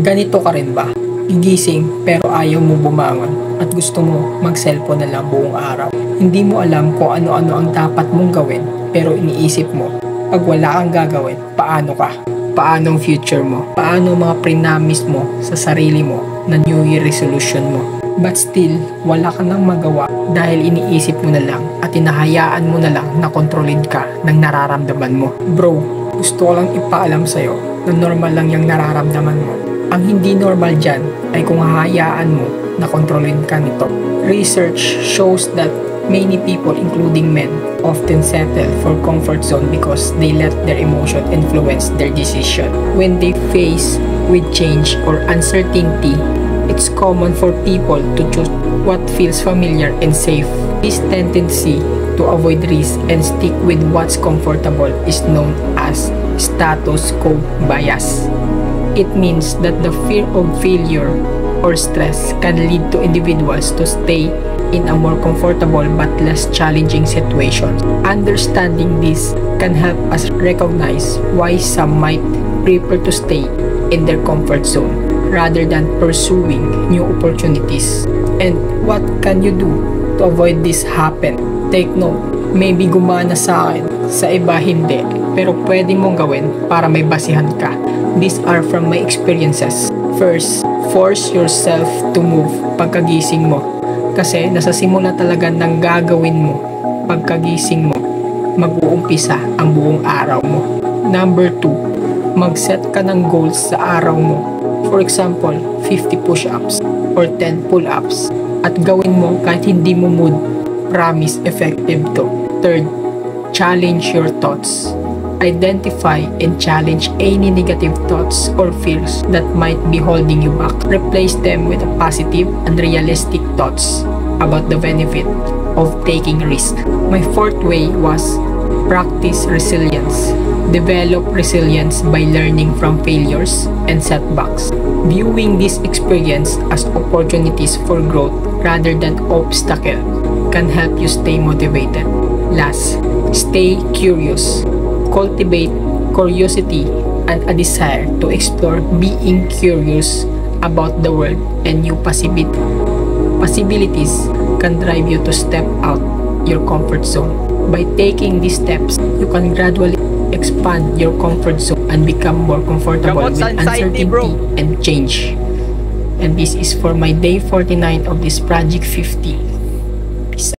Ganito ka rin ba? Gigising pero ayaw mo bumangon at gusto mo mag-cellphone na lang buong araw. Hindi mo alam kung ano-ano ang dapat mong gawin pero iniisip mo, pag wala kang gagawin, paano ka? Paano ang future mo? Paano mga prinamis mo sa sarili mo na New Year resolution mo? But still, wala ka nang magawa dahil iniisip mo na lang at hinahayaan mo na lang na kontrolin ka ng nararamdaman mo. Bro, gusto ko lang ipaalam sa'yo na normal lang yung nararamdaman mo. Ang hindi normal dyan ay kung hahayaan mo na kontrolin ka nito. Research shows that many people, including men, often settle for comfort zone because they let their emotion influence their decision. When they face with change or uncertainty, it's common for people to choose what feels familiar and safe. This tendency to avoid risk and stick with what's comfortable is known as status quo bias. It means that the fear of failure or stress can lead to individuals to stay in a more comfortable but less challenging situation. Understanding this can help us recognize why some might prefer to stay in their comfort zone rather than pursuing new opportunities. And what can you do to avoid this happen? Take note, maybe gumana sa akin, sa iba hindi, pero pwede mong gawin para may basihan ka. These are from my experiences. First, force yourself to move pagkagising mo. Kasi nasa simula talaga ng gagawin mo pagkagising mo, mag-uumpisa ang buong araw mo. Number 2, mag-set ka ng goals sa araw mo. For example, 50 push-ups or 10 pull-ups. At gawin mo kahit hindi mo mood. Promise effective to. Third, challenge your thoughts. Identify and challenge any negative thoughts or fears that might be holding you back. Replace them with positive and realistic thoughts about the benefit of taking risk. My fourth way was practice resilience. Develop resilience by learning from failures and setbacks. Viewing this experience as opportunities for growth rather than obstacles can help you stay motivated. Last, stay curious. Cultivate curiosity and a desire to explore. Being curious about the world and new possibilities can drive you to step out your comfort zone. By taking these steps, you can gradually expand your comfort zone and become more comfortable with uncertainty and change. And this is for my day 49 of this Project 50.